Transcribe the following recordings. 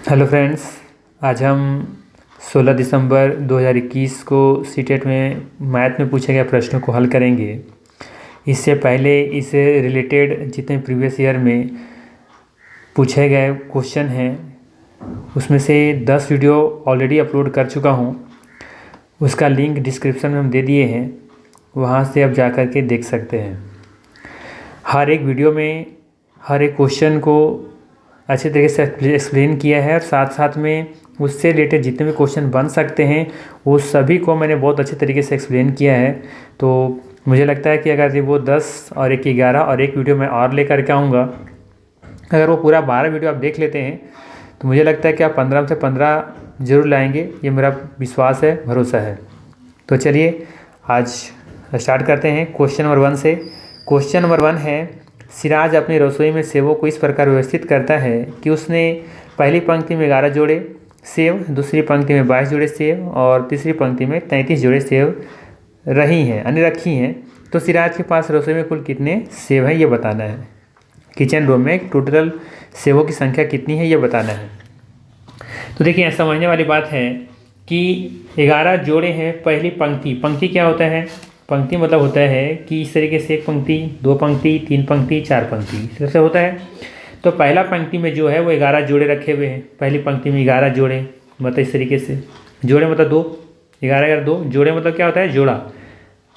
Hello friends. आज हम 16 दिसंबर 2021 को सीटेट में मैथ में पूछे गए प्रश्नों को हल करेंगे। इससे पहले इससे रिलेटेड जितने प्रीवियस ईयर में पूछे गए क्वेश्चन हैं उसमें से 10 वीडियो ऑलरेडी अपलोड कर चुका हूँ। उसका लिंक डिस्क्रिप्शन में हम दे दिए हैं, वहाँ से आप जा कर के देख सकते हैं। हर एक वीडियो में हर एक क्वेश्चन को अच्छे तरीके से एक्सप्लेन किया है और साथ साथ में उससे रिलेटेड जितने भी क्वेश्चन बन सकते हैं वो सभी को मैंने बहुत अच्छे तरीके से एक्सप्लेन किया है। तो मुझे लगता है कि अगर वो 10 और एक 11 और एक वीडियो मैं और लेकर के आऊँगा, अगर वो पूरा 12 वीडियो आप देख लेते हैं तो मुझे लगता है कि आप 15 में से 15 ज़रूर लाएंगे। ये मेरा विश्वास है, भरोसा है। तो चलिए आज स्टार्ट करते हैं क्वेश्चन नंबर 1 से। क्वेश्चन नंबर 1 है, सिराज अपनी रसोई में सेवों को इस प्रकार व्यवस्थित करता है कि उसने पहली पंक्ति में 11 जोड़े सेव, दूसरी पंक्ति में 22 जोड़े सेव और तीसरी पंक्ति में 33 जोड़े सेव रखी हैं। तो सिराज के पास रसोई में कुल कितने सेव हैं ये बताना है। किचन रूम में टोटल सेवों की संख्या कितनी है ये बताना है। तो देखिए समझने वाली बात है कि 11 जोड़े हैं पहली पंक्ति क्या होता है? पंक्ति मतलब होता है कि इस तरीके से एक पंक्ति, दो पंक्ति, तीन पंक्ति, चार पंक्ति, इस तरह से होता है। तो पहला पंक्ति में जो है वो 11 जोड़े रखे हुए हैं। पहली पंक्ति में 11 जोड़े मतलब इस तरीके से, जोड़े मतलब 2, 11 2, जोड़े मतलब क्या होता है? जोड़ा,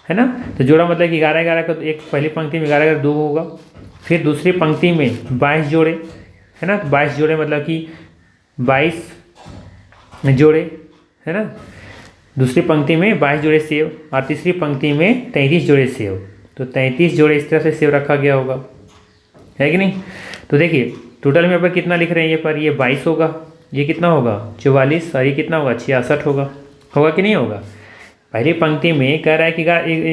है ना। तो जोड़ा मतलब कि 11 का एक पहली पंक्ति में 11 2 होगा। फिर दूसरी पंक्ति में 22 जोड़े, है ना। 22 जोड़े मतलब कि 22 जोड़े, है ना। दूसरी पंक्ति में 22 जोड़े सेव और तीसरी पंक्ति में 33 जोड़े सेव। तो 33 जोड़े इस तरह से सेव रखा गया होगा, है कि नहीं। तो देखिए टोटल में पर कितना लिख रहे हैं? ये पर ये 22 होगा, ये कितना होगा? 44, और ये कितना होगा? 66 होगा कि नहीं होगा। पहली पंक्ति में कह रहा है कि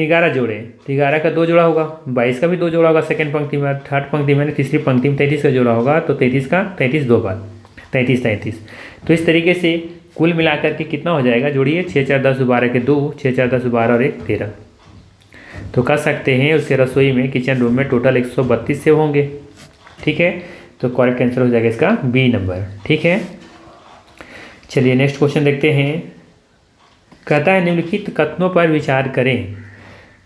11 जोड़े, तो 11 का 2 जोड़ा होगा, 22 का भी 2 जोड़ा होगा सेकेंड पंक्ति में, थर्ड पंक्ति में तीसरी पंक्ति में 33 का जोड़ा होगा। तो 33 का 33 दो बार 33। तो इस तरीके से कुल मिलाकर के कितना हो जाएगा? जोड़िए, 6 4 10 12 के 2, 6 4 10 12 और 1 13। तो कह सकते हैं उसके रसोई में किचन रूम में टोटल 132 सेव होंगे। ठीक है, तो करेक्ट आंसर हो जाएगा इसका बी नंबर। ठीक है, चलिए नेक्स्ट क्वेश्चन देखते हैं। कहता है निम्नलिखित कथनों पर विचार करें।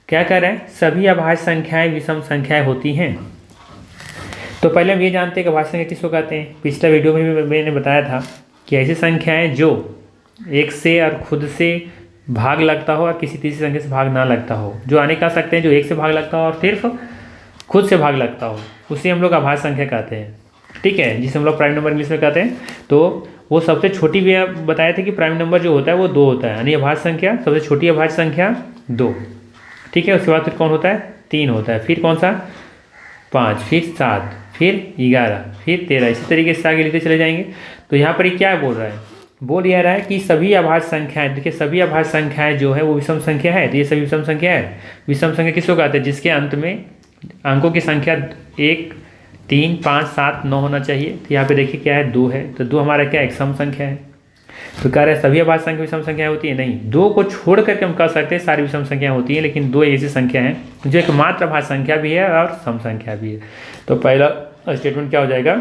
क्या कह रहा है? सभी अभाज्य संख्याएं विषम संख्याएं होती हैं। तो पहले हम ये जानते हैं कि अभाज्य संख्या किसको कहते हैं। पिछला वीडियो में भी मैंने बताया था कि ऐसी संख्याएं जो एक से और खुद से भाग लगता हो और किसी तीसरी संख्या से भाग ना लगता हो। जो आने कह सकते हैं जो एक से भाग लगता हो और सिर्फ खुद से भाग लगता हो, उसे हम लोग अभाज्य संख्या कहते हैं। ठीक है, जिसे हम लोग प्राइम नंबर इंग्लिश में कहते हैं। तो वो सबसे छोटी भी बताए थे कि प्राइम नंबर जो होता है वो 2 होता है, यानी अभाज्य संख्या सबसे छोटी अभाज्य संख्या 2। ठीक है, उसके बाद फिर कौन होता है? 3 होता है। फिर कौन सा? 5, फिर 7, फिर 11, फिर 13, इसी तरीके से आगे लिखते चले जाएंगे। तो यहाँ पर क्या बोल रहा है? बोल यह रहा है कि सभी अभाज्य संख्याएं, देखिए सभी अभाज्य संख्याएं जो है वो विषम संख्या है। तो ये सभी विषम संख्या है। विषम संख्या किसको कहते हैं? जिसके अंत में अंकों की संख्या 1 3 5 7 9 होना चाहिए। तो यहाँ पे देखिए क्या है? 2 है। तो 2 हमारा क्या? एक सम संख्या है। तो कह रहे हैं सभी अभाज्य संख्या विषम संख्याएं होती है? नहीं, 2 को छोड़ करके हम कह सकते हैं सारी विषम संख्याएं होती हैं, लेकिन 2 ऐसी संख्या है जो एक मात्र अभाज्य संख्या भी है और सम संख्या भी है। तो पहला स्टेटमेंट क्या हो जाएगा?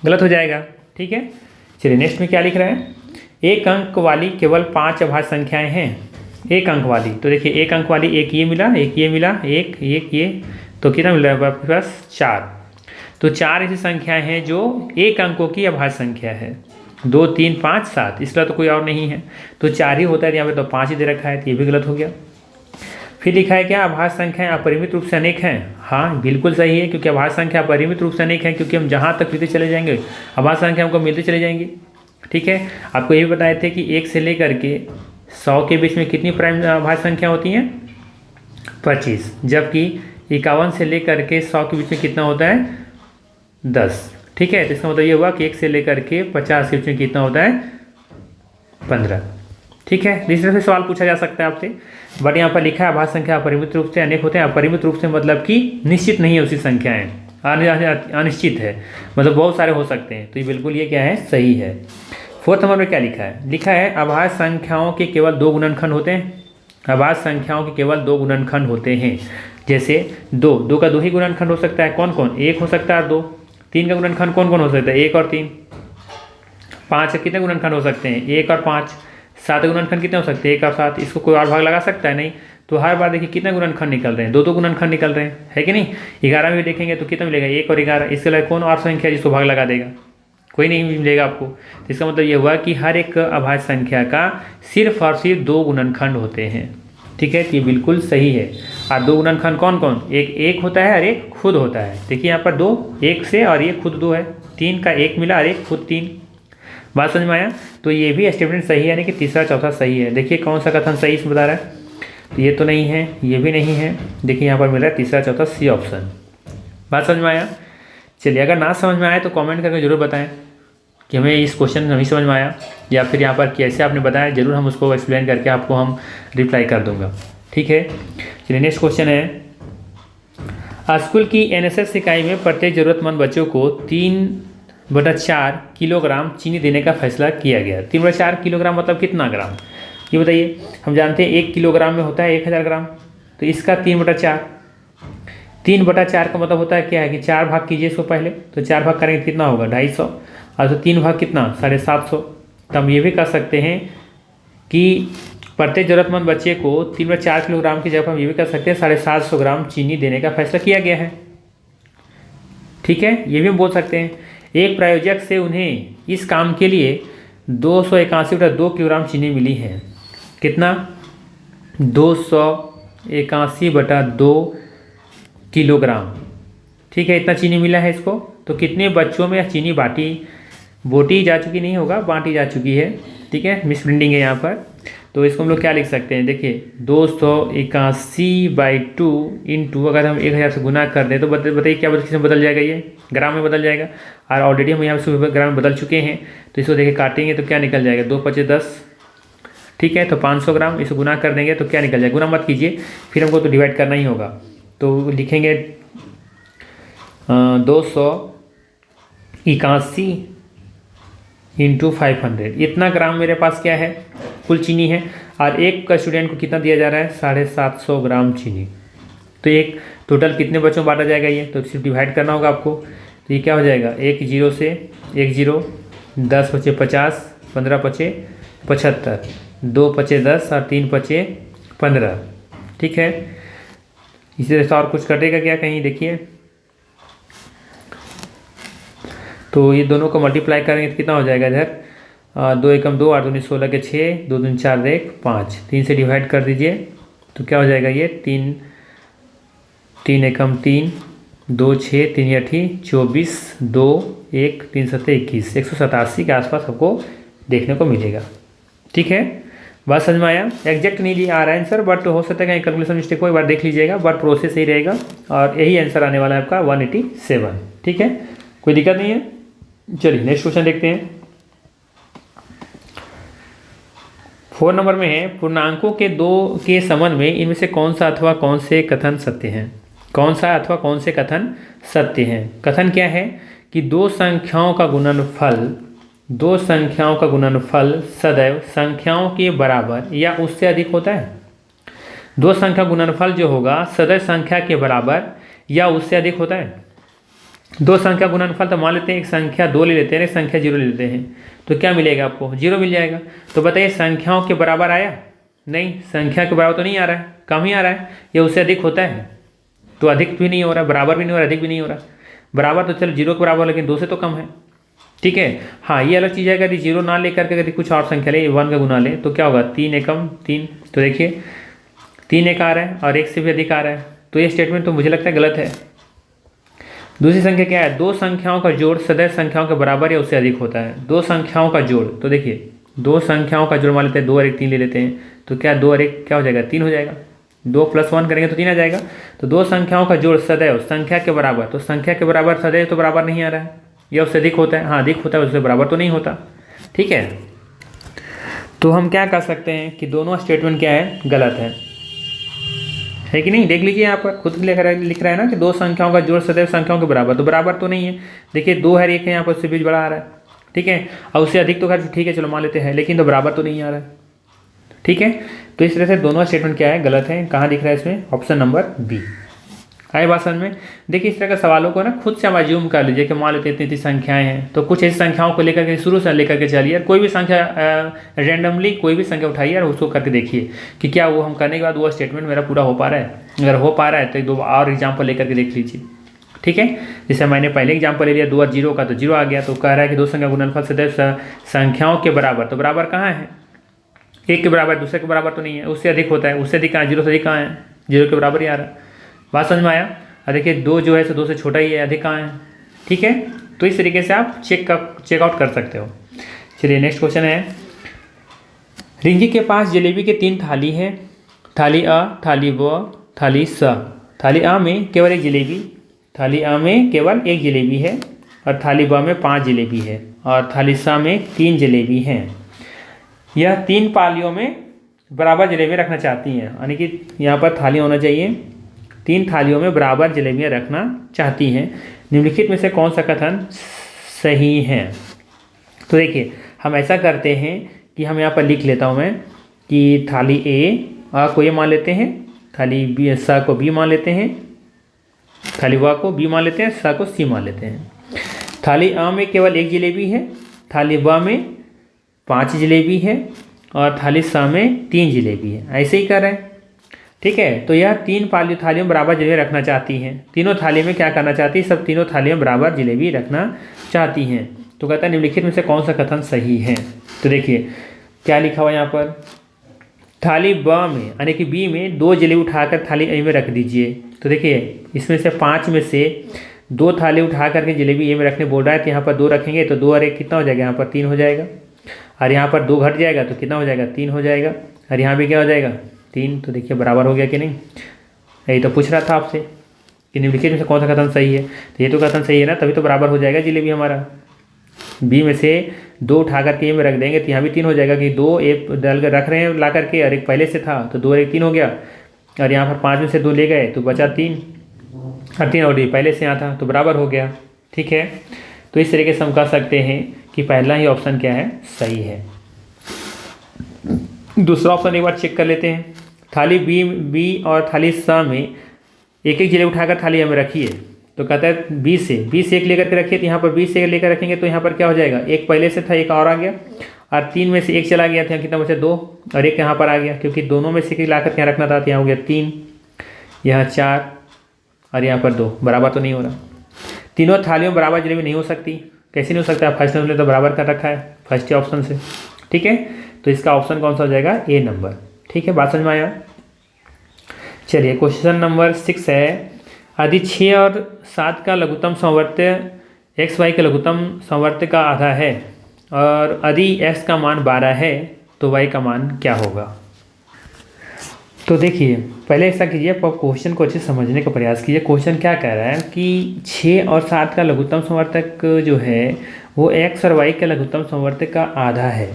गलत हो जाएगा। ठीक है, चलिए नेक्स्ट में क्या लिख रहे हैं? एक अंक वाली केवल 5 अभाज्य संख्याएं हैं। एक अंक वाली, तो देखिए एक अंक वाली, एक ये मिला, एक ये मिला, एक ये, तो कितना मिल रहा है आपके पास? 4। तो 4 ऐसी संख्याएं हैं जो एक अंकों की अभाज्य संख्या है। 2 3 5 7, इसका तो कोई और नहीं है। तो 4 ही होता है, यहाँ पे तो 5 ही दे रखा है, तो ये भी गलत हो गया। फिर लिखा है क्या? अभाज्य संख्याएं अपरिमित रूप से अनेक हैं। हाँ बिल्कुल सही है, क्योंकि अभाज्य संख्या अपरिमित रूप से अनेक है, क्योंकि हम जहाँ तक लिखते चले जाएंगे अभाज्य संख्या हमको मिलते चले जाएंगी। ठीक है, आपको ये भी बताए थे कि 1 से लेकर के 100 के बीच में कितनी प्राइम अभाज्य संख्या होती हैं? 25। जबकि 51 से लेकर के 100 के बीच में कितना होता है? 10। ठीक है, तो इसका मतलब ये हुआ कि 1 से लेकर के 50 के बीच में कितना होता है? 15। ठीक है, इस तरह से सवाल पूछा जा सकता है आपसे। बट यहाँ पर लिखा है अभाज्य संख्या अपरिमित रूप से अनेक होते हैं। अपरिमित रूप से मतलब कि निश्चित नहीं है उसकी संख्याएं, अनिश्चित है, मतलब बहुत सारे हो सकते हैं। तो ये बिल्कुल ये क्या है? सही है। 4th नंबर में क्या लिखा है? लिखा है अभाज्य संख्याओं के केवल 2 गुणनखंड होते हैं। अभाज्य संख्याओं के केवल 2 गुणनखंड होते हैं। जैसे 2 का 2 ही गुणनखंड हो सकता है। कौन कौन? 1 हो सकता है और 2। 3 का गुणनखंड कौन कौन हो सकता है? 1 और 3। 5 के कितने गुणनखंड हो सकते हैं? 1 और 5। 7 के गुणनखंड कितने हो सकते हैं? 1 और 7। इसको कोई और भाग लगा सकता है? नहीं। तो हर बार देखिए कितने गुणनखंड निकल रहे हैं? 2 गुणनखंड निकल रहे हैं, है कि नहीं? 11 में भी देखेंगे तो कितना मिलेगा? 1 और 11। इसके अलावा कौन और संख्या जिसको भाग लगा देगा? कोई नहीं मिलेगा आपको। तो इसका मतलब ये हुआ कि हर एक अभाज्य संख्या का सिर्फ और सिर्फ 2 गुणनखंड होते हैं। ठीक है, तो ये बिल्कुल सही है। और 2 गुणनखंड कौन कौन? एक होता है और एक खुद होता है। देखिए यहाँ पर 2 1 से और ये खुद 2 है। 3 का 1 मिला और एक खुद 3। बात समझ में आया? तो ये भी स्टेटमेंट सही है, यानी कि तीसरा चौथा सही है। देखिए कौन सा कथन सही इसमें बता रहा है? तो ये तो नहीं है, ये भी नहीं है। देखिए यहाँ पर मिल रहा है तीसरा चौथा सी ऑप्शन। बात समझ में आया? चलिए, अगर ना समझ में आए तो कमेंट करके जरूर बताएं कि हमें इस क्वेश्चन नहीं समझ में आया, या फिर यहाँ पर कैसे आपने बताया, जरूर हम उसको एक्सप्लेन करके आपको हम रिप्लाई कर दूंगा। ठीक है, चलिए नेक्स्ट क्वेश्चन है, स्कूल की एनएसएस इकाई में प्रत्येक ज़रूरतमंद बच्चों को 3/4 किलोग्राम चीनी देने का फैसला किया गया। 3/4 किलोग्राम मतलब कितना ग्राम? ये बताइए। हम जानते हैं 1 किलोग्राम में होता है 1000 ग्राम, तो इसका 3/4। 3/4 का मतलब होता है क्या है कि 4 भाग कीजिए इसको पहले, तो 4 भाग करेंगे कितना होगा? 250। और तो 3 भाग कितना? 750। तो हम ये भी कर सकते हैं कि प्रत्येक ज़रूरतमंद बच्चे को 3/4 किलोग्राम की जगह हम ये भी कर सकते हैं 750 ग्राम चीनी देने का फैसला किया गया है। ठीक है, ये भी हम बोल सकते हैं। एक प्रायोजक से उन्हें इस काम के लिए 281/2 किलोग्राम चीनी मिली है। कितना? 281/2 किलोग्राम। ठीक है, इतना चीनी मिला है इसको। तो कितने बच्चों में चीनी बोटी जा चुकी नहीं होगा, बांटी जा चुकी है। ठीक है, मिस प्रिंटिंग है यहाँ पर। तो इसको हम लोग क्या लिख सकते हैं? देखिए 281/2 इंटू, अगर हम 1000 से गुना कर दें तो बताइए क्या किसमें बदल जाएगा? ये ग्राम में बदल जाएगा। और ऑलरेडी हम यहाँ से ग्राम में बदल चुके हैं, तो इसको देखिए काटेंगे तो क्या निकल जाएगा? 2×5 = 10। ठीक है, तो 500 ग्राम। इसको गुना कर देंगे तो क्या निकल जाएगा? गुना मत कीजिए, फिर हमको तो डिवाइड करना ही होगा। तो लिखेंगे 281 इंटू 500। इतना ग्राम मेरे पास क्या है? कुल चीनी है। और एक का स्टूडेंट को कितना दिया जा रहा है? 750 ग्राम चीनी। तो एक टोटल कितने बच्चों में बांटा जाएगा ये? तो सिर्फ डिवाइड करना होगा आपको। तो ये क्या हो जाएगा? 1 0 से 1 0, 10 × 5 = 50, 15 × 5 = 75, 2 × 5 = 10 और 3 × 5 = 15। ठीक है, इसी तरह से और कुछ कटेगा क्या कहीं? देखिए, तो ये दोनों को मल्टीप्लाई करेंगे तो कितना हो जाएगा? इधर 2 एकम 2, 8 दूनी 16 के 6, 2 दूनी 4 1 5। 3 से डिवाइड कर दीजिए तो क्या हो जाएगा? ये 3 एकम 3, 2 6, 3 8 24, 2 1 3 7 21, 187 के आसपास आपको देखने को मिलेगा। ठीक है, बात समझ में आया? एग्जैक्ट नहीं आ रहा है आंसर, बट हो सकता है कहीं कैलकुलेशन मिस्टेक हो, एक बार देख लीजिएगा। बट प्रोसेस सही रहेगा और यही आंसर आने वाला है आपका 187। ठीक है, कोई दिक्कत नहीं है। चलिए नेक्स्ट क्वेश्चन देखते हैं। 4 नंबर में है, पूर्णांकों के 2 के संबंध में इनमें से कौन सा अथवा कौन से कथन सत्य हैं? कौन सा अथवा कौन से कथन सत्य हैं? कथन क्या है कि दो संख्याओं का गुणनफल सदैव संख्याओं के बराबर या उससे अधिक होता है। दो संख्या गुणनफल जो होगा सदैव संख्या के बराबर या उससे अधिक होता है। दो संख्या गुणनफल तो मान लेते हैं, एक संख्या 2 ले लेते हैं, एक संख्या 0 ले लेते हैं, तो क्या मिलेगा आपको? 0 मिल जाएगा। तो बताइए संख्याओं के बराबर आया? नहीं, संख्या के बराबर तो नहीं आ रहा है, कम ही आ रहा है। या उससे अधिक होता है? तो अधिक भी नहीं हो रहा, बराबर भी नहीं हो रहा, अधिक भी नहीं हो रहा। बराबर तो चलो 0 के बराबर, लेकिन 2 से तो कम है। ठीक है, हाँ ये अलग चीज़ है। अगर 0 ना लेकर के अगर कुछ और संख्या ले, 1 का गुना ले, तो क्या होगा? 3 एकम 3। तो देखिए 3 एक आ रहा है और 1 से भी अधिक आ रहा है, तो ये स्टेटमेंट तो मुझे लगता है गलत है। दूसरी संख्या क्या है? दो संख्याओं का जोड़ सदैव संख्याओं के बराबर या उससे अधिक होता है। दो संख्याओं का जोड़, तो देखिए दो संख्याओं का जोड़ मान लेते हैं, 2 और 1 3 ले लेते हैं, तो क्या 2 और 1 क्या हो जाएगा? 3 हो जाएगा। 2 + 1 करेंगे तो 3 आ जाएगा। तो दो संख्याओं का जोड़ सदैव संख्या के बराबर, तो संख्या के बराबर सदैव तो बराबर नहीं आ रहा है, या उससे अधिक होता है। हाँ अधिक होता है, उससे बराबर तो नहीं होता। ठीक है, तो हम क्या कर सकते हैं कि दोनों स्टेटमेंट क्या है? गलत है कि नहीं? देख लीजिए यहाँ पर खुद लिख रहा है ना कि दो संख्याओं का जोड़ सदैव संख्याओं के बराबर, तो बराबर तो नहीं है। देखिए 2 है 1 है, यहाँ पर उससे बीच बड़ा आ रहा है। ठीक है, और उससे अधिक तो खैर ठीक है चलो मान लेते हैं, लेकिन तो बराबर तो नहीं आ रहा है। ठीक है, तो इस तरह से दोनों स्टेटमेंट क्या है? गलत है। कहाँ दिख रहा है इसमें? Option number B. आए बात समझ में। देखिए इस तरह के सवालों को ना खुद से हम अज्यूम कर लीजिए कि मान लेते इतनी इतनी संख्याएं हैं, तो कुछ ऐसी संख्याओं को लेकर के शुरू से लेकर के चलिए, कोई भी संख्या रैंडमली कोई भी संख्या उठाइए और उसको करके देखिए कि क्या वो हम करने के बाद वो स्टेटमेंट मेरा पूरा हो पा रहा है। अगर हो पा रहा है तो एक दो और एग्जाम्पल लेकर के देख लीजिए, ठीक है। जैसे मैंने पहले एग्जाम्पल ले लिया 2 और 0 का, तो 0 आ गया, तो कह रहा है कि दो संख्या गुणनफल सदैव संख्याओं के बराबर, तो बराबर कहाँ है, एक के बराबर, दूसरे के बराबर तो नहीं है, उससे अधिक होता है, उससे अधिक कहाँ, 0 से अधिक कहाँ है, 0 के बराबर ही आ रहा है। बात समझ में आया। और देखिए 2 जो है सो 2 से छोटा ही है, अधिक कहाँ है, ठीक है। तो इस तरीके से आप चेकआउट कर सकते हो। चलिए नेक्स्ट क्वेश्चन है, रिंकी के पास जलेबी के 3 थाली है, थाली अ, थाली ब, थाली स। थाली अ में केवल एक जलेबी, थाली अ में केवल एक जलेबी है, और थाली ब में 5 जलेबी है, और थाली स में 3 जलेबी हैं। यह 3 पालियों में बराबर जलेबियाँ रखना चाहती हैं, यानी कि यहाँ पर थाली होना चाहिए, 3 थालियों में बराबर जलेबियाँ रखना चाहती हैं। निम्नलिखित में से कौन सा कथन सही है। तो देखिए हम ऐसा करते हैं कि हम यहाँ पर लिख लेता हूँ मैं कि थाली ए आ को ये मान लेते हैं, थाली बी सा को बी मान लेते हैं, थाली वा को बी मान लेते हैं, सा को सी मान लेते हैं। थाली आ में केवल एक जलेबी है, थाली ब में 5 जलेबी है, और थाली सा में 3 जलेबी है। ऐसे ही कर रहे हैं, ठीक है। तो यह 3 थालियों में बराबर जलेबी रखना चाहती हैं, तीनों थाली में क्या करना चाहती है, सब तीनों थालियों में बराबर जलेबी रखना चाहती हैं। तो कहता है निम्नलिखित में से कौन सा कथन सही है। तो देखिए क्या लिखा हुआ यहाँ पर, थाली ब में यानी कि बी में 2 जलेबी उठाकर थाली ए में रख दीजिए। तो देखिए इसमें से 5 में से 2 थाली उठा करके जलेबी ए में रखने बोल रहा है, तो यहाँ पर 2 रखेंगे तो 2 और 1 कितना हो जाएगा, यहाँ पर 3 हो जाएगा, और यहाँ पर 2 घट जाएगा तो कितना हो जाएगा, 3 हो जाएगा, और यहाँ भी क्या हो जाएगा, 3। तो देखिए बराबर हो गया कि नहीं। यही तो पूछ रहा था आपसे कि निम्नलिखित में से कौन सा कथन सही है। तो ये तो कथन सही है ना, तभी तो बराबर हो जाएगा जलेबी हमारा। बी में से 2 उठा करके ए में रख देंगे तो यहाँ भी 3 हो जाएगा, कि 2 ए डाल कर रख रहे हैं ला करके, और एक पहले से था तो 2 और 1 3 हो गया, और यहाँ पर 5 में से 2 ले गए तो बचा 3, और 3 और पहले से यहाँ था तो बराबर हो गया, ठीक है। तो इस तरीके से हम कह सकते हैं कि पहला ही ऑप्शन क्या है, सही है। दूसरा ऑप्शन एक बार चेक कर लेते हैं, थाली बी और थाली सा में एक एक जलेबी उठाकर थाली ए में रखिए। तो कहता है बी से एक लेकर के रखिए, तो यहाँ पर 20 से लेकर रखेंगे तो यहाँ पर क्या हो जाएगा, एक पहले से था, एक और आ गया, और 3 में से 1 चला गया था, कितना बचा 2, और 1 यहाँ पर आ गया, क्योंकि दोनों में से ला कर यहाँ रखना था, तो यहाँ हो गया 3, यहाँ 4, और यहाँ पर 2, बराबर तो नहीं हो रहा। तीनों थालियों में बराबर जलेबी नहीं हो सकती, कैसे नहीं हो सकता, फर्स्ट नंबर तो बराबर कर रखा है फर्स्ट ऑप्शन से, ठीक है। तो इसका ऑप्शन कौन सा हो जाएगा, ए नंबर, ठीक है। बात समझ में आया। चलिए क्वेश्चन नंबर 6 है, यदि 6 और 7 का लघुत्तम समवर्त्य एक्स वाई के लघुत्तम समवर्त्य का आधा है, और यदि एक्स का मान 12 है तो वाई का मान क्या होगा। तो देखिए पहले ऐसा कीजिए, आप क्वेश्चन को अच्छे से समझने का प्रयास कीजिए। क्वेश्चन क्या कह रहा है कि 6 और 7 का लघुत्तम समवर्तक जो है वो एक्स और वाई के लघुत्तम समवर्तक का आधा है।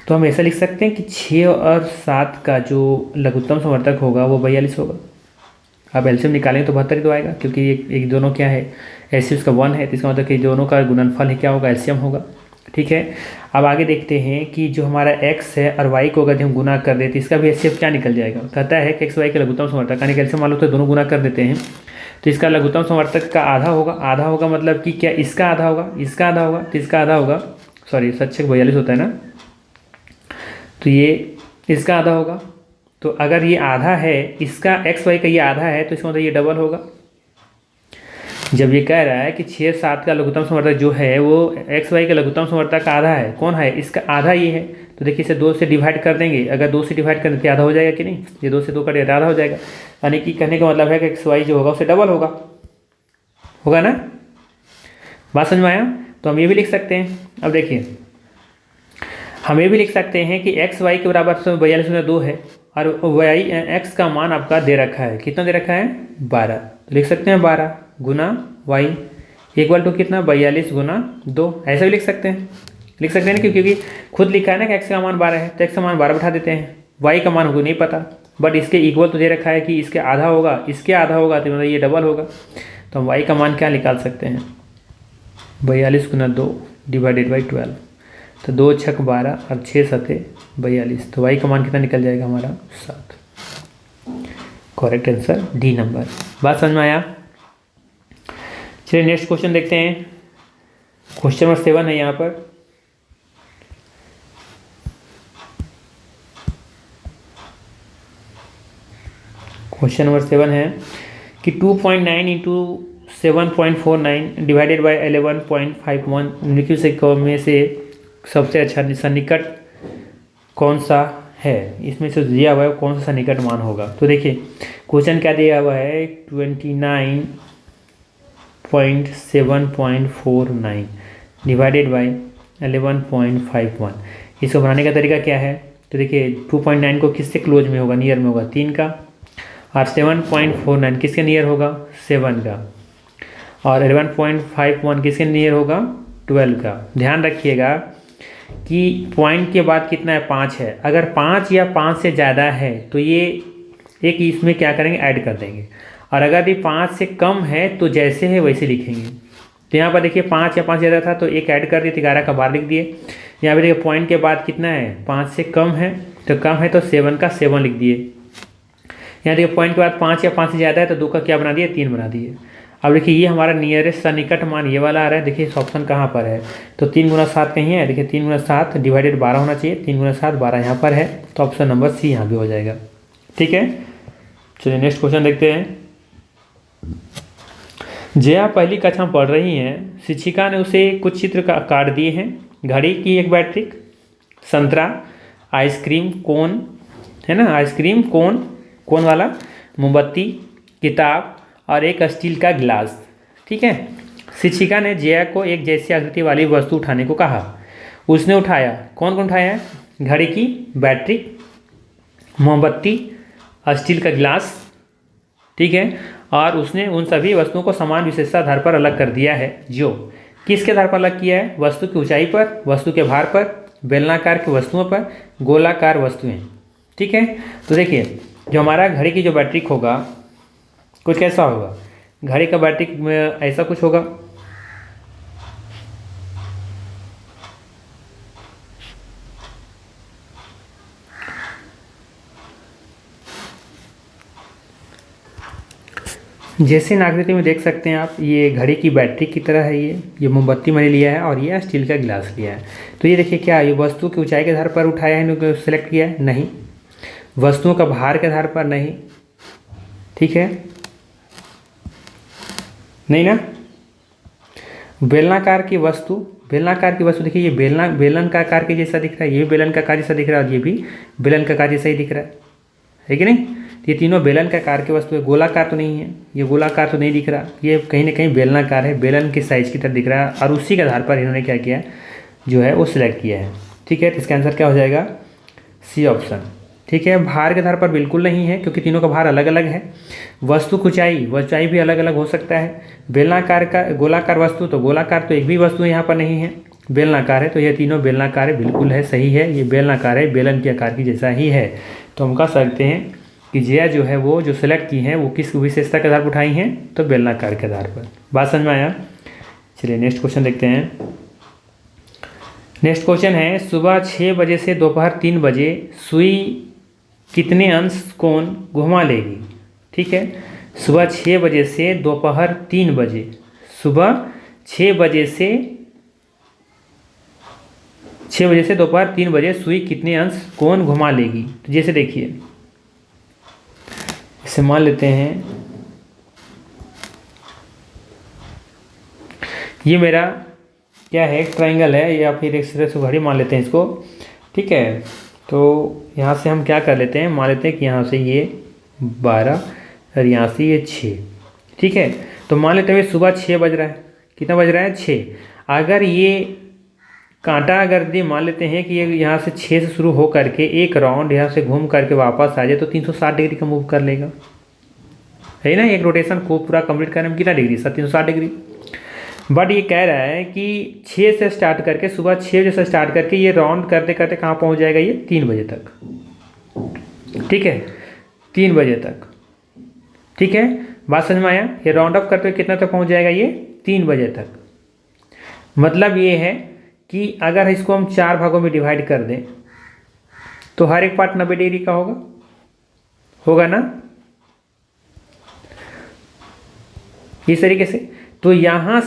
तो हम ऐसा लिख सकते हैं कि 6 और 7 का जो लघुत्तम समवर्तक होगा वो 42 होगा। अब एलसीएम निकालेंगे तो 72 ही तो आएगा, क्योंकि एक दोनों क्या है, एलसीएम इसका 1 है, तो इसका मतलब कि दोनों का गुणनफल ही क्या होगा, एलसीएम होगा, ठीक है। अब आगे देखते हैं कि जो हमारा x है और y को अगर हम गुना कर देते इसका भी एलसीएम क्या निकल जाएगा। कहता है कि एक्स वाई के लघुत्तम समवर्तक यानी कि एलसीएम मान लो तो दोनों गुना कर देते हैं, तो इसका लघुत्तम समवर्तक का आधा होगा। आधा होगा मतलब कि क्या, इसका आधा होगा, इसका आधा होगा, तो इसका आधा होगा, सॉरी 42 होता है ना, तो ये इसका आधा होगा। तो अगर ये आधा है, इसका एक्स वाई का ये आधा है, तो इसका मतलब ये डबल होगा। जब ये कह रहा है कि 6 7 का लघुत्तम समवर्तक जो है वो एक्स वाई के लघुत्तम समवर्तक का आधा है, कौन है, इसका आधा ये है, तो देखिए इसे 2 से डिवाइड कर देंगे। अगर 2 से डिवाइड कर देते आधा हो जाएगा कि नहीं, ये 2 से 2 का आधा हो जाएगा, यानी कि कहने का मतलब है कि एक्स वाई जो होगा उससे डबल होगा ना। बात समझ में आया। तो हम ये भी लिख सकते हैं, अब देखिए हम ये भी लिख सकते हैं कि एक्स वाई के बराबर 42/2 है, और वाई एक्स का मान आपका दे रखा है, कितना दे रखा है 12, तो लिख सकते हैं 12 गुना वाई इक्वल टू कितना 42 गुना 2, ऐसा भी लिख सकते हैं ना, क्योंकि खुद लिखा है ना कि एक्स का मान 12 है, तो एक्स का मान 12 बैठा देते हैं, वाई का मान हमको नहीं पता, बट इसके इक्वल तो दे रखा है कि इसके आधा होगा, इसके आधा होगा, तो मतलब ये डबल होगा। तो हम वाई का मान क्या निकाल सकते हैं, 42 गुना 2 डिवाइडेड बाई 12, तो 2 छक 12 और 6 7 42, तो वाई का मान कितना निकल जाएगा हमारा 7। Correct answer D number. बात समझ में आया? चलिए नेक्स्ट क्वेश्चन देखते हैं। क्वेश्चन नंबर 7 है यहाँ पर। क्वेश्चन नंबर 7 है कि 2.9 इंटू 7.49 डिवाइडेड बाई 11.51 निम्नलिखित से में से सबसे अच्छा सन्निकट कौन सा है? इसमें से दिया हुआ है कौन सा सन्निकट मान होगा। तो देखिए क्वेश्चन क्या दिया हुआ है, 29.7.49 डिवाइडेड बाई 11.51। इसको बनाने का तरीका क्या है? तो देखिए 2.9 को किससे क्लोज में होगा, नियर में होगा 3 का, और 7.49 किसके नियर होगा 7 का, और 11.51 किसके नियर होगा 12 का। ध्यान रखिएगा कि पॉइंट के बाद कितना है 5 है। अगर 5 या 5 से ज़्यादा है तो ये एक इसमें क्या करेंगे ऐड कर देंगे, और अगर ये 5 से कम है तो जैसे है वैसे लिखेंगे। तो यहाँ पर देखिए 5 या 5 ज़्यादा था तो एक ऐड कर दिए, 11 का 12 लिख दिए। यहाँ पर देखिए पॉइंट के बाद कितना है 5 से कम है, तो कम है तो 7 का 7 लिख दिए। यहाँ देखिए पॉइंट के बाद 5 या 5 से ज़्यादा है तो 2 का क्या बना दिए 3 बना दिए। अब देखिए ये हमारा नियरेस्ट सन्निकट मान ये वाला आ रहा है। देखिए इस ऑप्शन कहाँ पर है, तो 3 गुना 7 कहीं है, देखिए 3 गुना 7 डिवाइडेड 12 होना चाहिए, 3 गुना 7 12 यहाँ पर है, तो ऑप्शन नंबर सी यहाँ भी हो जाएगा। ठीक है, चलिए नेक्स्ट क्वेश्चन देखते हैं। जया पहली कक्षा में पढ़ रही हैं, शिक्षिका ने उसे कुछ चित्र का कार्ड दिए हैं, घड़ी की एक बैटरी, संतरा, आइसक्रीम कोन है ना, आइसक्रीम कोन कोन वाला, मोमबत्ती, किताब और एक स्टील का गिलास। ठीक है, शिक्षिका ने जया को एक जैसी आकृति वाली वस्तु उठाने को कहा। उसने उठाया, कौन कौन उठाया? घड़ी की बैटरी, मोमबत्ती, स्टील का गिलास। ठीक है, और उसने उन सभी वस्तुओं को समान विशेषताधार पर अलग कर दिया है। जो किसके आधार पर अलग किया है? वस्तु की ऊंचाई पर, वस्तु के भार पर, बेलनाकार की वस्तुओं पर, गोलाकार वस्तुएं। ठीक है, तो देखिए जो हमारा घड़ी की जो बैटरी होगा कुछ कैसा होगा, घड़ी का बैटरी में ऐसा कुछ होगा, जैसे इन आकृति में देख सकते हैं आप, ये घड़ी की बैटरी की तरह है, ये मोमबत्ती मैंने लिया है और ये स्टील का गिलास लिया है। तो ये देखिए क्या ये वस्तु की ऊंचाई के आधार पर उठाया है, सेलेक्ट किया है? नहीं। वस्तुओं का भार के आधार पर? नहीं। ठीक है, नहीं ना। बेलनाकार की वस्तु, बेलनाकार की वस्तु देखिए ये बेलन का आकार के जैसा दिख रहा है, ये भी बेलन का आकार जैसा दिख रहा है और ये भी बेलन का आकार जैसा ही दिख रहा है कि नहीं? ये तीनों बेलन का आकार की वस्तु है, गोलाकार तो नहीं है, ये गोलाकार तो नहीं दिख रहा, ये कहीं ना कहीं बेलनाकार है, बेलन के साइज की तरह दिख रहा है, और उसी के आधार पर इन्होंने क्या किया जो है वो सिलेक्ट किया है। ठीक है, तो इसका आंसर क्या हो जाएगा? C option. ठीक है, भार के आधार पर बिल्कुल नहीं है क्योंकि तीनों का भार अलग अलग है। वस्तु की ऊंचाई भी अलग अलग हो सकता है। बेलनाकार का गोलाकार वस्तु, तो गोलाकार तो एक भी वस्तु यहाँ पर नहीं है, बेलनाकार है, तो ये तीनों बेलनाकार है, बिल्कुल है, सही है, ये बेलनाकार है, बेलन के आकार की जैसा ही है। तो हम कह सकते हैं कि जया जो है वो जो सेलेक्ट की हैं वो किस विशेषता के आधार पर उठाई हैं, तो बेलनाकार के आधार पर। बात समझ में आया? चलिए नेक्स्ट क्वेश्चन देखते हैं। नेक्स्ट क्वेश्चन है, सुबह 6 बजे से दोपहर 3 बजे सुई कितने अंश कोण घुमा लेगी? ठीक है, सुबह 6 बजे से दोपहर 3 बजे, सुबह 6 बजे से दोपहर 3 बजे सुई कितने अंश कोण घुमा लेगी? तो जैसे देखिए इसे मान लेते हैं, ये मेरा क्या है एक ट्रायंगल है या फिर एक सिरे से घड़ी मान लेते हैं इसको। ठीक है, तो यहाँ से हम क्या कर लेते हैं, मान लेते हैं कि यहाँ से ये 12 और यहाँ से ये 6। ठीक है, तो मान लेते हैं सुबह 6 बज रहा है, कितना बज रहा है 6। अगर ये कांटा अगर ये मान लेते हैं कि ये यहाँ से 6 से शुरू हो करके एक राउंड यहाँ से घूम करके वापस आ जाए तो 360 डिग्री का मूव कर लेगा, है ना। एक रोटेशन को पूरा कंप्लीट करने में कितना डिग्री, 360 डिग्री। बट ये कह रहा है कि 6 से स्टार्ट करके, सुबह 6 बजे से स्टार्ट करके ये राउंड करते करते कहाँ पहुँच जाएगा, ये 3 बजे तक। ठीक है, 3 बजे तक। ठीक है, बात समझ में आया? ये राउंड अप करते हुए कितना तक पहुँच जाएगा, ये 3 बजे तक। मतलब ये है कि अगर इसको हम 4 भागों में डिवाइड कर दें तो हर एक पार्ट 90 डिग्री का होगा ना। इस तरीके से। तो यहाँ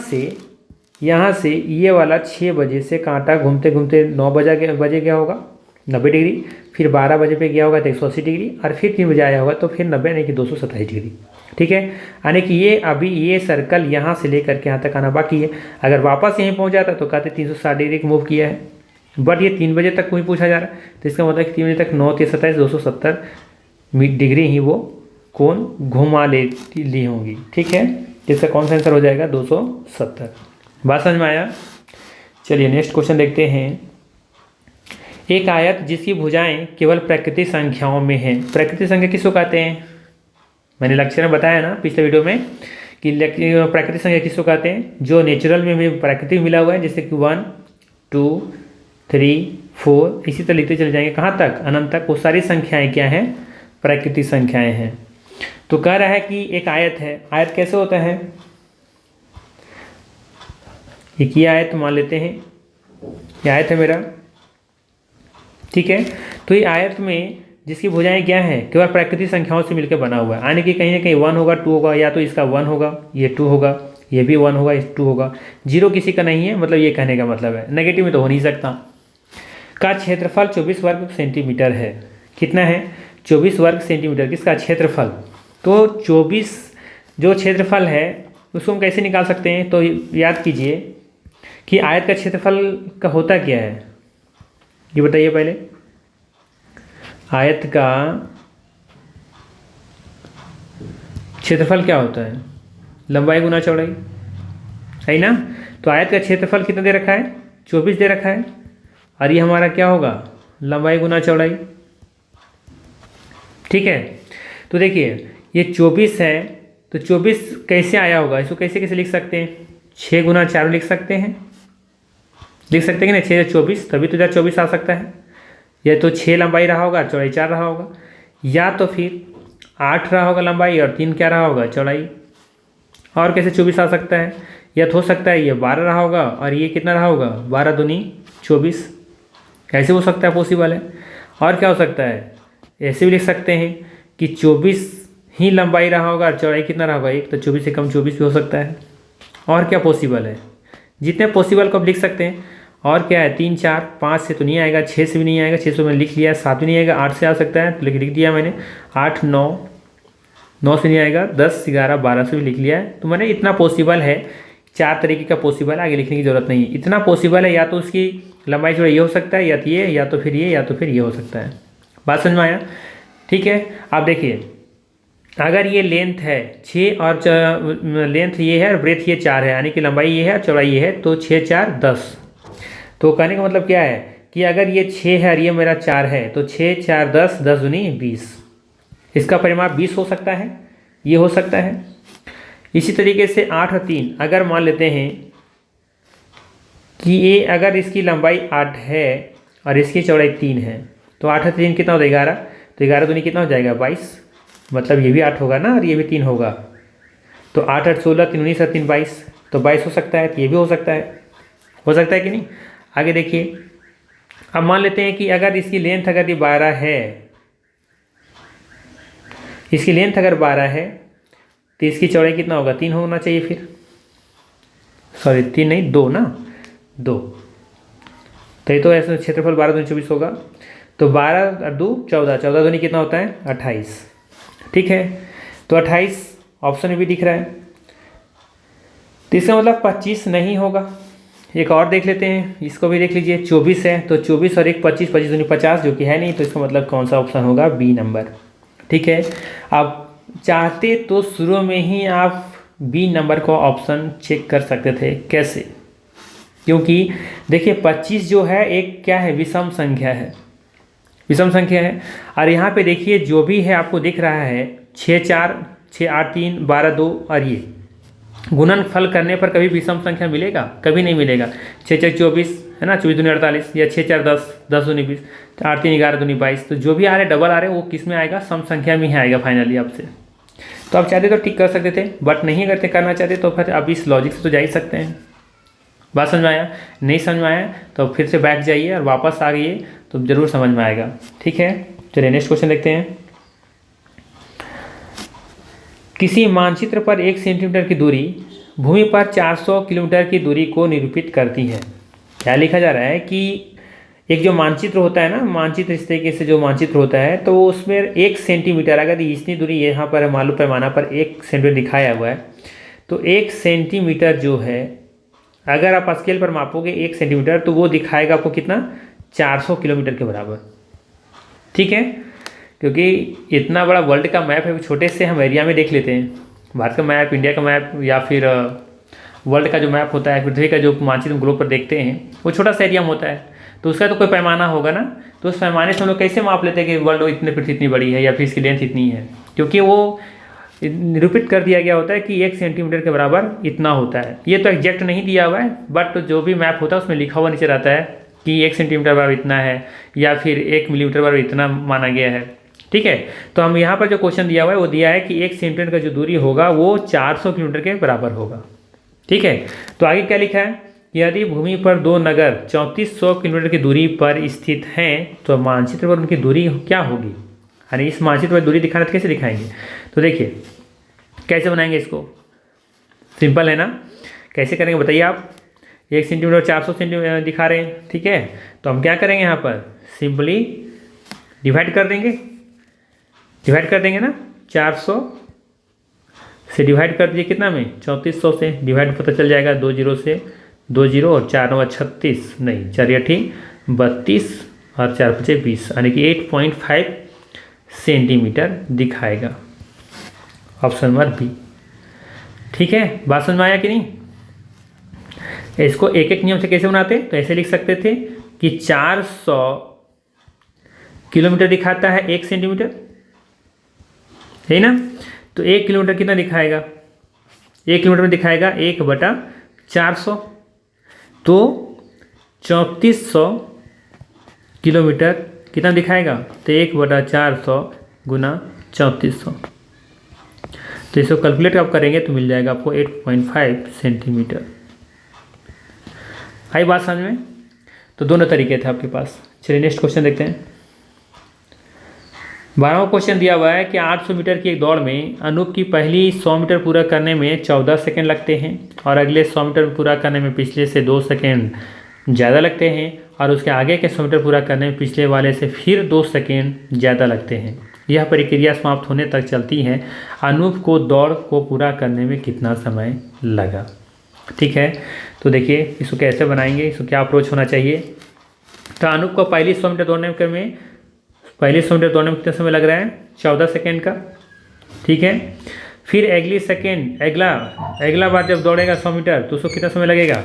से ये वाला 6 बजे से कांटा घूमते घूमते 9 बजे गया होगा 90 डिग्री, फिर 12 बजे पे गया होगा तो 180 डिग्री, और फिर 3 बजे आया होगा तो फिर 90 यानी कि 227 डिग्री। ठीक है, यानी कि ये अभी ये सर्कल यहाँ से लेकर के यहाँ तक आना बाकी है। अगर वापस यहीं पहुँच जाता तो कहते 360 डिग्री को मूव किया है, बट ये 3 बजे तक कोई पूछा जा रहा है, तो इसका मतलब कि 3 बजे तक 9 3 27 270 डिग्री ही वो कोण घुमा ली होंगी। ठीक है, इसका कौन सा आंसर हो जाएगा 270। बात समझ में आया? चलिए नेक्स्ट क्वेश्चन देखते हैं। एक आयत जिसकी भुजाएं केवल प्राकृतिक संख्याओं में हैं। प्राकृतिक संख्या किसको कहते हैं? मैंने लेक्चर में बताया ना पिछले वीडियो में कि प्राकृतिक संख्या किसको कहते हैं? जो नेचुरल में भी प्राकृतिक मिला हुआ है, जैसे कि 1 2 3 4 इसी तरह लिखते चले जाएंगे कहाँ तक? अनंत तक। वो सारी संख्याएं क्या हैं? प्राकृतिक संख्याएं हैं। तो कह रहा है कि एक आयत है। आयत कैसे होता है? एक ये आयत मान लेते हैं, ये आयत है मेरा। ठीक है, तो ये आयत में जिसकी भुजाएं क्या हैं? केवल प्राकृतिक संख्याओं से मिलकर बना हुआ है, यानी कि कहीं ना कहीं 1 होगा 2 होगा, या तो इसका 1 होगा ये 2 होगा, ये भी 1 होगा ये 2 होगा, 0 किसी का नहीं है, मतलब ये कहने का मतलब है। नेगेटिव में तो हो नहीं सकता। का क्षेत्रफल 24 वर्ग सेंटीमीटर है। कितना है? 24 वर्ग सेंटीमीटर किसका क्षेत्रफल? तो 24 जो क्षेत्रफल है उसको हम कैसे निकाल सकते हैं? तो याद कीजिए कि आयत का क्षेत्रफल का होता क्या है, ये बताइए पहले। आयत का क्षेत्रफल क्या होता है? लंबाई गुना चौड़ाई, है ना? तो आयत का क्षेत्रफल कितना दे रखा है? 24 दे रखा है, और ये हमारा क्या होगा? लंबाई गुना चौड़ाई। ठीक है, तो देखिए ये 24 है, तो 24 कैसे आया होगा? इसको कैसे कैसे लिख सकते हैं? 6 गुना 4 लिख सकते हैं, लिख सकते हैं कि नहीं? 6 24, तभी तो इधर 24 आ सकता है। या तो 6 लंबाई रहा होगा, चौड़ाई 4 रहा होगा, या तो फिर 8 रहा होगा लंबाई और 3 क्या रहा होगा? चौड़ाई। और कैसे 24 आ सकता है? या तो हो सकता है ये 12 रहा होगा और ये कितना रहा होगा? 12 दूनी 24। कैसे हो सकता है? पॉसिबल है। और क्या हो सकता है? ऐसे भी लिख सकते हैं कि 24 ही लंबाई रहा होगा और चौड़ाई कितना रहा होगा? 1, तो 24 से कम 24 भी हो सकता है। और क्या पॉसिबल है? जितने पॉसिबल को आप लिख सकते हैं। और क्या है? 3 4 5 से तो नहीं आएगा, 6 से भी नहीं आएगा, 6 से मैंने लिख लिया, 7 भी नहीं आएगा, 8 से आ सकता है तो लिख दिया मैंने, 8 9 9 से नहीं आएगा, 10 11 12 से भी लिख लिया है। तो मैंने इतना पॉसिबल है, 4 तरीके का पॉसिबल, आगे लिखने की ज़रूरत नहीं है। इतना पॉसिबल है, या तो उसकी लंबाई चौड़ाई ये हो सकता है, या तो ये, या तो फिर ये, या तो फिर ये हो सकता है। बात समझ में आया? ठीक है, आप देखिए अगर ये लेंथ है 6 और लेंथ ये है और ब्रेथ ये 4 है, यानी कि लंबाई ये है और चौड़ाई ये है, तो 6 4 10। तो कहने का मतलब क्या है कि अगर ये 6 है और ये मेरा 4 है, तो 6 4 10 10 दूनी 20। इसका परिमाप 20 हो सकता है, ये हो सकता है। इसी तरीके से 8 और 3, अगर मान लेते हैं कि ये अगर इसकी लंबाई 8 है और इसकी चौड़ाई 3 है, तो 8 और 3 कितना होता है? 11। तो 11 दूनी कितना हो जाएगा? 22। मतलब ये भी 8 होगा ना और ये भी 3 होगा, तो 8 8 16 3 19 3 22, तो 22 हो सकता है। तो ये भी हो सकता है कि नहीं? आगे देखिए, अब मान लेते हैं कि अगर इसकी लेंथ अगर ये 12 है, इसकी लेंथ अगर 12 है तो इसकी चौड़ाई कितना होगा? 3 होना चाहिए फिर, सॉरी 3 नहीं 2 ना, 2। तो ये तो ऐसे क्षेत्रफल 12 दूनी 24 होगा, तो 12 और 2 14, 14 दूनी कितना होता है? 28। ठीक है, तो 28 ऑप्शन में भी दिख रहा है, तो इसका मतलब 25 नहीं होगा। एक और देख लेते हैं, इसको भी देख लीजिए। 24 है, तो 24 और 1 25, 25 दूनी 50, जो कि है नहीं, तो इसका मतलब कौन सा ऑप्शन होगा? B number. ठीक है, आप चाहते तो शुरू में ही आप बी नंबर को ऑप्शन चेक कर सकते थे। कैसे? क्योंकि देखिए 25 जो है एक क्या है? विषम संख्या है, विषम संख्या है। और यहाँ पे देखिए जो भी है आपको दिख रहा है 6 4 6 8 3 12 2, और ये गुणनफल करने पर कभी विषम संख्या मिलेगा? कभी नहीं मिलेगा। 6 4 24 है ना, 24 दूनी 48, या 6 4 10 10 दूनी 20, 8 3 11 दूनी 22। तो जो भी आ रहे डबल आ रहे वो किस में आएगा? सम संख्या में ही आएगा फाइनली आपसे। तो आप चाहते तो टिक कर सकते थे, बट नहीं करते, करना चाहते तो फिर आप इस लॉजिक से तो जा ही सकते हैं। बात समझ में आया? नहीं समझ में आया तो फिर से बैठ जाइए और वापस आ गइए, तो ज़रूर समझ में आएगा। ठीक है, चलिए नेक्स्ट क्वेश्चन देखते हैं। किसी मानचित्र पर 1 सेंटीमीटर की दूरी भूमि पर 400 किलोमीटर की दूरी को निरूपित करती है। क्या लिखा जा रहा है कि एक जो मानचित्र होता है ना, मानचित्र इस तरीके से जो मानचित्र होता है तो उसमें 1 सेंटीमीटर, अगर इतनी दूरी यहाँ पर मालूम पैमाना पर 1 सेंटीमीटर दिखाया हुआ है, तो 1 सेंटीमीटर जो है अगर आप स्केल पर मापोगे 1 सेंटीमीटर तो वो दिखाएगा आपको कितना, 400 किलोमीटर के बराबर। ठीक है, क्योंकि इतना बड़ा वर्ल्ड का मैप है, छोटे से हम एरिया में देख लेते हैं। भारत का मैप, इंडिया का मैप या फिर वर्ल्ड का जो मैप होता है, पृथ्वी का जो मानचित्र ग्लोब पर देखते हैं, वो छोटा सा एरिया में होता है, तो उसका तो कोई पैमाना होगा ना। तो उस पैमाने से हम लोग कैसे माप लेते हैं कि वर्ल्ड इतने पृथ्वी इतनी बड़ी है या फिर इसकी लेंथ इतनी है, क्योंकि वो निरूपित कर दिया गया होता है कि 1 सेंटीमीटर के बराबर इतना होता है। ये तो एग्जैक्ट नहीं दिया हुआ है, बट जो भी मैप होता है उसमें लिखा हुआ नीचे रहता है कि 1 सेंटीमीटर बराबर इतना है या फिर 1 मिलीमीटर बराबर इतना माना गया है। ठीक है, तो हम यहाँ पर जो क्वेश्चन दिया हुआ है वो दिया है कि 1 सेंटीमीटर का जो दूरी होगा वो 400 किलोमीटर के बराबर होगा। ठीक है, तो आगे क्या लिखा है, यदि भूमि पर 2 नगर 3400 किलोमीटर की दूरी पर स्थित हैं तो मानचित्र पर उनकी दूरी क्या होगी। यानी इस मानचित्र पर दूरी दिखाना तो कैसे दिखाएंगे, तो देखिए कैसे बनाएंगे इसको, सिंपल है ना। कैसे करेंगे बताइए आप, 1 सेंटीमीटर 400 सेंटीमीटर दिखा रहे हैं। ठीक है, तो हम क्या करेंगे, यहाँ पर सिंपली डिवाइड कर देंगे, ना। 400 से डिवाइड कर दीजिए कितना में, 3400 से डिवाइड पता चल जाएगा, 2 जीरो से 2 जीरो और 4 9 36, नहीं 4 8 32 और 4 5 20, यानी कि 8.5 सेंटीमीटर दिखाएगा। Option number B. ठीक है, बात समझ में आया कि नहीं। इसको एक एक नियम से कैसे बनाते, तो ऐसे लिख सकते थे कि 400 किलोमीटर दिखाता है 1 सेंटीमीटर, है ना। तो 1 किलोमीटर कितना दिखाएगा, 1 किलोमीटर में दिखाएगा 1/400, तो 3400 किलोमीटर कितना दिखाएगा, तो 1/400 गुना 3400। तो इसको कैलकुलेट आप करेंगे तो मिल जाएगा आपको 8.5 सेंटीमीटर। आई बात समझ में। तो दोनों तरीके थे आपके पास। चलिए नेक्स्ट क्वेश्चन देखते हैं। 12वां क्वेश्चन दिया हुआ है कि 800 मीटर की एक दौड़ में अनूप की पहली 100 मीटर पूरा करने में 14 सेकंड लगते हैं और अगले 100 मीटर पूरा करने में पिछले से 2 सेकंड ज़्यादा लगते हैं और उसके आगे के 100 मीटर पूरा करने में पिछले वाले से फिर 2 सेकंड ज़्यादा लगते हैं। यह प्रक्रिया समाप्त होने तक चलती है। अनूप को दौड़ को पूरा करने में कितना समय लगा। ठीक है, तो देखिए इसको कैसे बनाएंगे, इसको क्या अप्रोच होना चाहिए। तो अनूप को पहली 100 मीटर दौड़ने में कितना समय लग रहा है, 14 सेकेंड का। ठीक है, फिर अगला बार जब दौड़ेगा 100 मीटर तो उसको कितना समय लगेगा,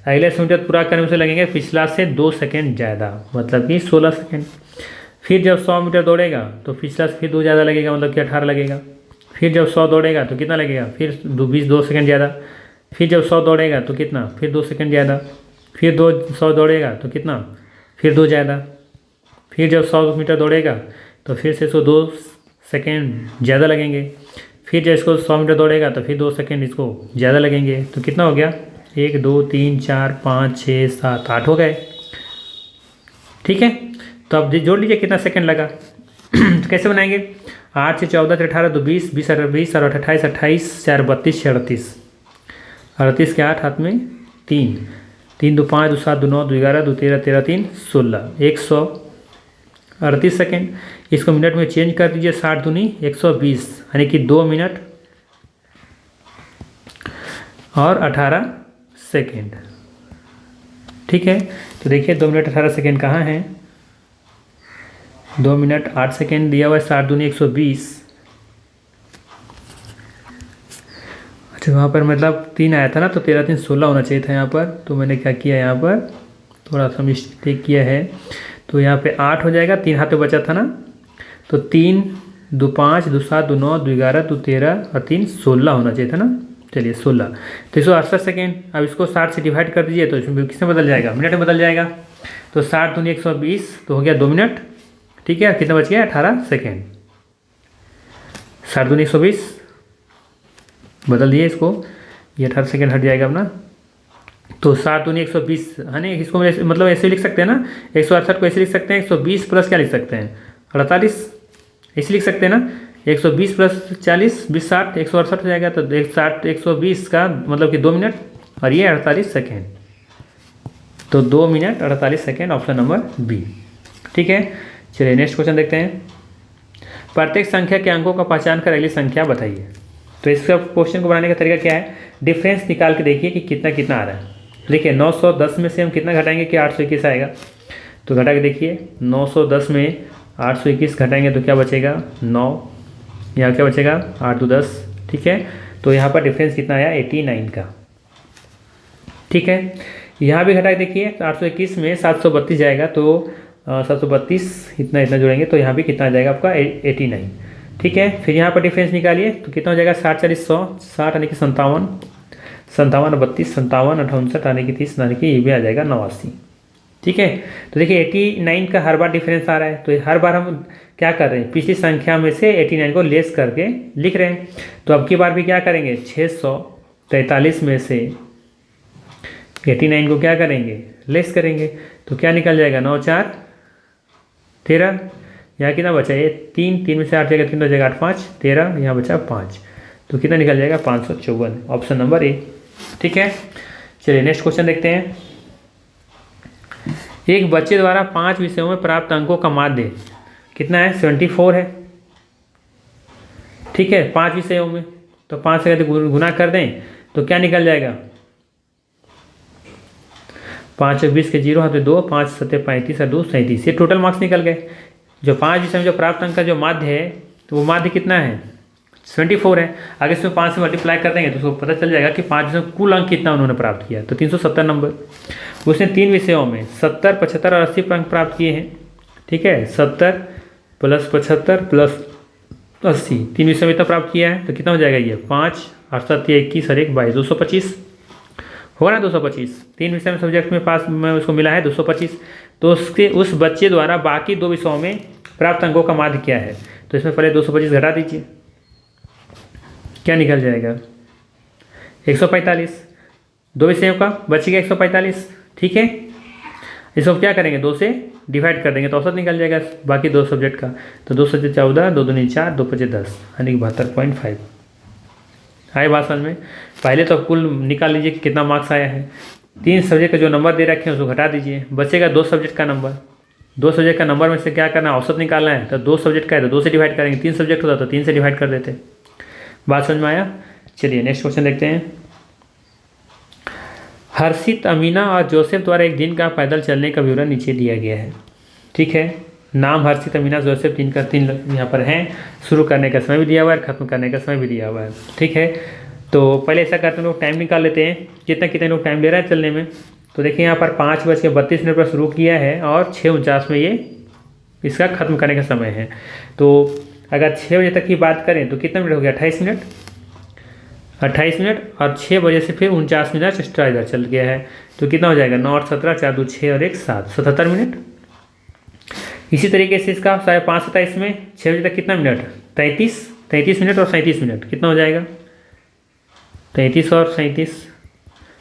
अगले 100 मीटर पूरा करने में से लगेंगे पिछला से 2 सेकेंड ज़्यादा, मतलब कि 16 सेकेंड। फिर जब 100 मीटर दौड़ेगा तो पिछला से फिर 2 ज़्यादा लगेगा, मतलब कि 18 लगेगा। फिर जब 100 दौड़ेगा तो कितना लगेगा, फिर 2 सेकेंड ज़्यादा। फिर जब 100 दौड़ेगा तो कितना, फिर 2 सेकेंड ज़्यादा। फिर 100 दौड़ेगा तो कितना, फिर 2 ज़्यादा। फिर जब 100 मीटर दौड़ेगा तो फिर से इसको 2 सेकेंड ज़्यादा लगेंगे। फिर जब इसको 100 मीटर दौड़ेगा तो फिर 2 सेकेंड इसको ज़्यादा लगेंगे। तो कितना हो गया, 1 2 3 4 5 6 7 8 हो गए। ठीक है, तो अब जोड़ लीजिए कितना सेकंड लगा। तो कैसे बनाएंगे, 8 से 14 से 18 तो 20 20 और 20 और 28 28 4 32 38 38 के 8 हाथ में 3 3 2 5 2 7 2 9 2 11 2 13 13 3 16 138 सेकेंड। इसको मिनट में चेंज कर दीजिए, 60 दूनी 120, यानी कि 2 मिनट और 18 सेकेंड। ठीक है, तो देखिए 2 मिनट 18 सेकेंड कहाँ हैं, 2 मिनट 8 सेकेंड दिया हुआ है, 60 दूनी 120। अच्छा वहाँ पर मतलब 3 आया था ना, तो 13 3 16 होना चाहिए था यहाँ पर। तो मैंने क्या किया, यहाँ पर थोड़ा सा मिस्टेक किया है। तो यहाँ पे 8 हो जाएगा, 3 हाथ पे बचा था ना, तो 3 2 5 2 7 2 9 2 11 2 13 और 3 16 होना चाहिए था ना। चलिए 16, तो 168 सेकेंड। अब इसको 60 से डिवाइड कर दीजिए तो इसमें किसमें बदल जाएगा, मिनट में बदल जाएगा। तो 60 दूनी 120 तो हो गया 2 मिनट। ठीक है, कितना बच गया, 18 सेकेंड। 60 दूनी 120 बदल दिए इसको, ये 18 सेकेंड हट जाएगा अपना। तो 60 दूनी 120 है ना, इसको मतलब ऐसे लिख सकते हैं ना, 168 को ऐसे लिख सकते हैं, 120 प्लस क्या लिख सकते हैं, 48 ऐसे लिख सकते हैं ना। 120 प्लस 40 20 60 168 हो जाएगा। तो 160 120 का मतलब कि 2 मिनट और ये 48 सेकेंड। तो 2 minute 48 second, option number B. ठीक है, चलिए नेक्स्ट क्वेश्चन देखते हैं। प्रत्येक संख्या के अंकों का पहचान कर अगली संख्या बताइए। तो इसका क्वेश्चन को बनाने का तरीका क्या है, डिफरेंस निकाल के देखिए कि कितना कितना आ रहा है। देखिए 910 में से हम कितना घटाएंगे कि 821 आएगा। तो घटा के देखिए 910 में 821 घटाएंगे तो क्या बचेगा 9, यहाँ क्या बचेगा 8 2 10। ठीक है, तो यहाँ पर डिफरेंस कितना आया 89 का। ठीक है, यहाँ भी घटा के देखिए 821 में 732 जाएगा तो 732 इतना इतना जोड़ेंगे तो यहाँ भी कितना आ जाएगा आपका 89। ठीक है, फिर यहाँ पर डिफरेंस निकालिए तो कितना हो जाएगा 60 40 100, 60 यानी कि 57, 57 32, 57 58 यानी कि 30 यानी कि ये भी आ जाएगा 89। ठीक है, तो देखिए 89 का हर बार डिफरेंस आ रहा है। तो हर बार हम क्या कर रहे हैं, पिछली संख्या में से 89 को लेस करके लिख रहे हैं। तो अब की बार भी क्या करेंगे 643 में से 89 को क्या करेंगे लेस करेंगे। तो क्या निकल जाएगा 9 4 13, यहाँ कितना बचा ये 3, 3 में से 8 जाएगा 3 हो जाएगा 8 5 13, यहाँ बचा 5। तो कितना निकल जाएगा 554, ऑप्शन नंबर ए। ठीक है, चलिए नेक्स्ट क्वेश्चन देखते हैं। एक बच्चे द्वारा 5 विषयों में प्राप्त अंकों का माध्य कितना है 74 है। ठीक है, 5 विषयों में तो 5 से गुना कर दें तो क्या निकल जाएगा 5 और 20 के 0 हाथ में 2, 5 7 35 और 2 37, ये टोटल मार्क्स निकल गए। जो 5 विषय में जो प्राप्त अंक का जो माध्य है तो वो माध्य कितना है 74 है। अगर इसमें 5 से मल्टीप्लाई कर देंगे तो उसको पता चल जाएगा कि 5 विषयों में कुल अंक कितना उन्होंने प्राप्त किया। तो 370 नंबर। उसने 3 विषयों में 70 75 और 80 अंक प्राप्त किए हैं। ठीक है, 70 प्लस 75 प्लस 80, 3 विषयों में इतना प्राप्त किया है। तो कितना हो जाएगा ये 5 8 7 21 और 1 22 225 होगा ना 225। 3 विषय में सब्जेक्ट में पास में उसको मिला है 225। तो उसके उस बच्चे द्वारा बाकी 2 विषयों में प्राप्त अंकों का माध्य क्या है। तो इसमें पहले 225 घटा दीजिए, क्या निकल जाएगा 145। 2 विषयों का बचेगा 145। ठीक है, इसको क्या करेंगे 2 से डिवाइड कर देंगे तो औसत निकल जाएगा बाकी 2 सब्जेक्ट का। तो 2 से 14, 2 दूनी 4, 2 5 10 यानी कि 72.5। आए बात समझ में। पहले तो कुल निकाल लीजिए कि कितना मार्क्स आया है। 3 सब्जेक्ट का जो नंबर दे रखे हैं उसको घटा दीजिए, बचेगा 2 सब्जेक्ट का नंबर। 2 सब्जेक्ट का नंबर में से क्या करना है औसत निकालना है। तो 2 सब्जेक्ट का है तो 2 से डिवाइड करेंगे, 3 सब्जेक्ट होता तो 3 से डिवाइड कर देते। बात समझ में आया। चलिए नेक्स्ट क्वेश्चन देखते हैं। हर्षित अमीना और जोसेफ द्वारा एक दिन का पैदल चलने का विवरण नीचे दिया गया है। ठीक है, नाम हर्षित अमीना जोसेफ 3 यहाँ पर हैं। शुरू करने का समय भी दिया हुआ है, खत्म करने का समय भी दिया हुआ है। ठीक है, तो पहले ऐसा करते हैं लोग टाइम निकाल लेते हैं कितने लोग टाइम ले रहे हैं चलने में। तो देखिए यहाँ पर 5:32 पर शुरू किया है और 6:49 में ये इसका खत्म करने का समय है। तो अगर 6 बजे तक की बात करें तो कितना मिनट हो गया 28 मिनट। 28 मिनट और 6 बजे से फिर 49 मिनट एक्स्ट्रा इधर चल गया है। तो कितना हो जाएगा 9 और 17 4 2 6 और 1 7 77 मिनट। इसी तरीके से इसका 5:27 में 6 बजे तक कितना मिनट 33 मिनट और 37 मिनट कितना हो जाएगा 33 और 37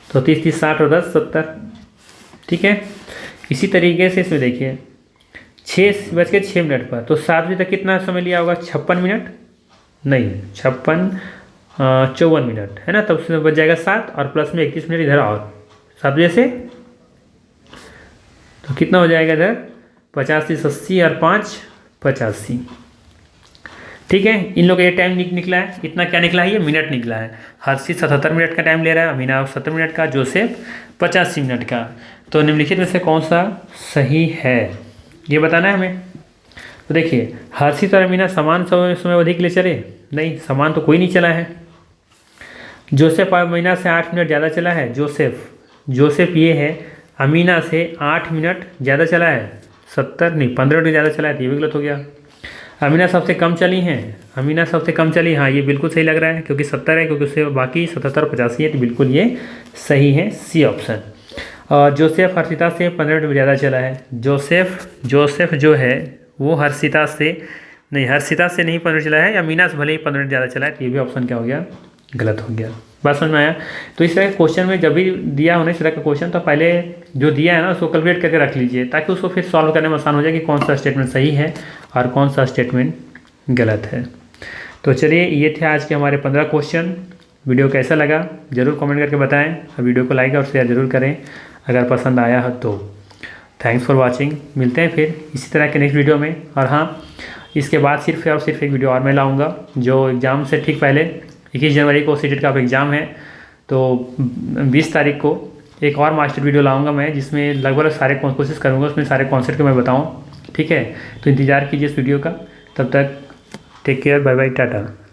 तो 30 30 60 और 10 70। ठीक है, इसी तरीके से इसमें देखिए 6:06 पर तो 7 बजे तक कितना समय लिया होगा 56 मिनट नहीं 54 मिनट है ना। तब उसमें बच जाएगा 7 और प्लस में 31 मिनट इधर और 7 बजे से तो कितना हो जाएगा इधर 50 30 80 और 5 85। ठीक है, इन लोगों का ये टाइम निकला है। इतना क्या निकला है ये मिनट निकला है। हर्षित 77 मिनट का टाइम ले रहा है, अमीना 70 मिनट का, जोसेफ 85 मिनट का। तो निम्नलिखित में से कौन सा सही है ये बताना है हमें। तो देखिए हर्षित और अमीना समान समय अवधि के लिए चले नहीं, समान तो कोई नहीं चला है। जोसेफ अमीना से 8 मिनट ज़्यादा चला है। जोसेफ ये है अमीना से 8 मिनट ज़्यादा चला है, 15 मिनट ज़्यादा चला है। तो ये भी गलत हो गया। अमीना सबसे कम चली हाँ ये बिल्कुल सही लग रहा है क्योंकि 70 है, क्योंकि उससे बाकी 77 85 है। तो बिल्कुल ये सही है सी ऑप्शन। और जोसेफ हर्षिता से 15 मिनट ज़्यादा चला है। जोसेफ जो है वो हर्षिता से नहीं 15 मिनट चला है, अमीना से भले ही 15 मिनट ज़्यादा चला है। तो ये भी ऑप्शन क्या हो गया गलत हो गया। बात समझ में आया। तो इस तरह के क्वेश्चन में जब भी दिया होने इस तरह का क्वेश्चन तो पहले जो दिया है ना उसको कैलकुलेट करके रख लीजिए ताकि उसको फिर सॉल्व करने में आसान हो जाए कि कौन सा स्टेटमेंट सही है और कौन सा स्टेटमेंट गलत है। तो चलिए, ये थे आज के हमारे 15 क्वेश्चन। वीडियो कैसा लगा ज़रूर कमेंट करके बताएं और वीडियो को लाइक और शेयर ज़रूर करें अगर पसंद आया हो तो। Thanks for watching. मिलते हैं फिर इसी तरह के नेक्स्ट वीडियो में। और हाँ, इसके बाद सिर्फ और सिर्फ एक वीडियो और मैं लाऊंगा, जो एग्ज़ाम से ठीक पहले 21 जनवरी को सीटेट का एग्ज़ाम है, तो 20 तारीख को एक और मास्टर वीडियो लाऊंगा मैं, जिसमें लगभग सारे कोशिश करूँगा उसमें सारे कॉन्सेप्ट को मैं बताऊँ। ठीक है, तो इंतज़ार कीजिए इस वीडियो का। तब तक take care, bye bye, Tata.